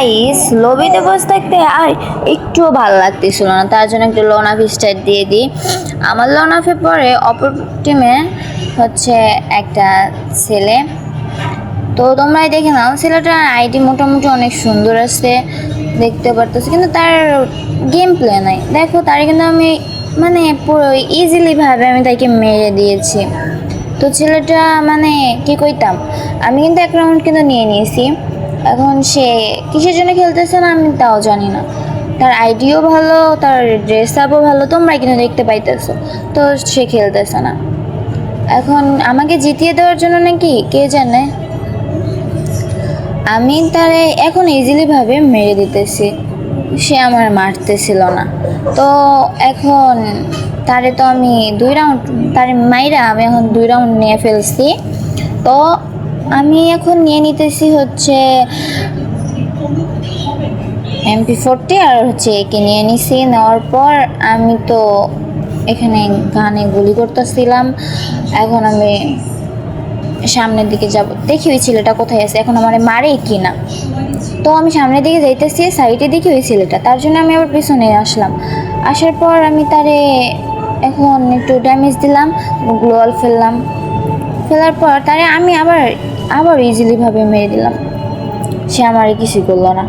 Guys লবিতে বসে থাকতে আর একটুও ভালো লাগতেছিল না, তার জন্য একটু লোন অফ স্টার্ট দিয়ে দিই। আমার লোন অফে পরে অপর টিমে হচ্ছে একটা ছেলে, তো তোমরাই দেখে নাও। ছেলেটার আইডি মোটামুটি অনেক সুন্দর আছে, দেখতে পারতেছি, কিন্তু তার গেম প্লে নাই। দেখো তার কিন্তু আমি মানে পুরো ইজিলিভাবে আমি তাকে মেরে দিয়েছি। তো ছেলেটা মানে কি কইতাম, আমি কিন্তু এক রাউন্ড কিন্তু নিয়ে নিয়েছি। এখন সে কিসের জন্য খেলতেছে না আমি তাও জানি না। তার আইডিও ভালো, তার ড্রেস আপও ভালো, তোমরা কিন্তু দেখতে পাইতেছো। তো সে খেলতেছে না। এখন আমাকে জিতিয়ে দেওয়ার জন্য নাকি কে জানে, আমি তারে এখন ইজিলিভাবে মেরে দিতেছি, সে আমার মারতেছিল না। তো এখন তারে তো আমি 2 রাউন্ড তারে মাইরা আমি এখন 2 রাউন্ড নিয়ে ফেলছি। তো আমি এখন নিয়ে নিতেছি হচ্ছে MP40 আর হচ্ছে একে নিয়ে নিছি। নেওয়ার পর আমি তো এখানে গানে গুলি করতেছিলাম। এখন আমি সামনের দিকে যাব, দেখি ওই ছেলেটা কোথায় আছে, এখন আমার মারে কি না। তো আমি সামনের দিকে যাইতেছি, সাইডে দেখি ওই ছেলেটা, তার জন্য আমি আবার পিছনে আসলাম। আসার পর আমি তারে এখন একটু ড্যামেজ দিলাম, গ্লোয়াল ফেললাম। ফেলার পর তারে আমি আবার ইজিলিভাবে মেরে দিলাম। সে আমারে কিছুই করলো না,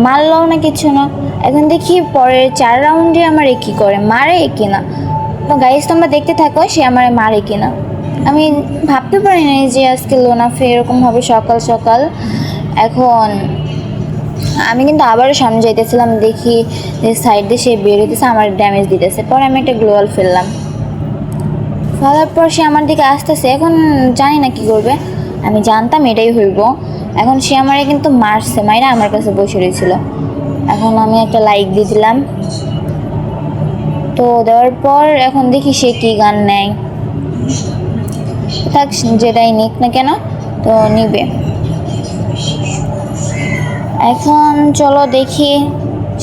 মারলও না, কিছু না। এখন দেখি পরের 4 রাউন্ডে আমার কি করে, মারে কি না। তো গাইস তোমরা দেখতে থাকো সে আমারে মারে কিনা। আমি ভাবতে পারি না যে আজকে লোনাফে এরকম হবে সকাল সকাল। এখন আমি কিন্তু আবারও সামনে যাইতেছিলাম, দেখি যে সাইড দিয়ে সে বের হইতেছে, আমার ড্যামেজ দিতেছে। পরে আমি একটা গ্লোয়াল ফেললাম, ফেলার পর সে আমার দিকে আসতেছে। এখন জানি না কি করবে, আমি জানতাম এটাই হইব। এখন সে আমারে কিন্তু মারছে, মাইরা আমার কাছে বসে রয়েছিল। এখন আমি একটা লাইক দিয়ে দিলাম। তো দেওয়ার পর এখন দেখি সে কি গান নেয়, থাক যেটাই নিক না কেন, তো নিবে। এখন চলো দেখি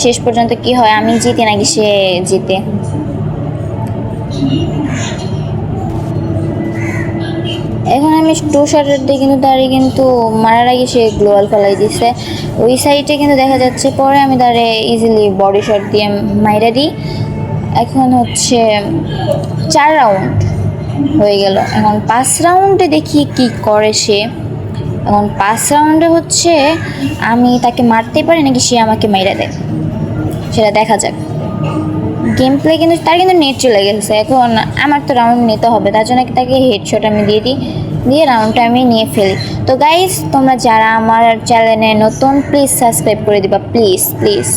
শেষ পর্যন্ত কি হয়, আমি জিতি নাকি সে জিতে। এখন আমি 2 শটের দিয়ে কিন্তু তারে কিন্তু মারার আগে সে গ্লোয়াল ফেলাই দিচ্ছে ওই সাইডে কিন্তু দেখা যাচ্ছে। পরে আমি তারে ইজিলি বডি শট দিয়ে মাইরা দিই। এখন হচ্ছে 4 রাউন্ড হয়ে গেল। এখন 5 রাউন্ডে দেখি কি করে সে। এখন 5 রাউন্ডে হচ্ছে আমি তাকে মারতে পারি নাকি সে আমাকে মেরে দেয়, সেটা দেখা যাক। গেম প্লে কিন্তু তার কিন্তু নেট চলে গেছে। এখন আমার তো রাউন্ড নিতে হবে, তার জন্য তাকে হেডশট আমি দিয়ে দিই, দিয়ে রাউন্ডটা আমি নিয়ে ফেলি। তো গাইস তোমরা যারা আমার চ্যানেলে নতুন প্লিজ সাবস্ক্রাইব করে দিবা, প্লিজ প্লিজ।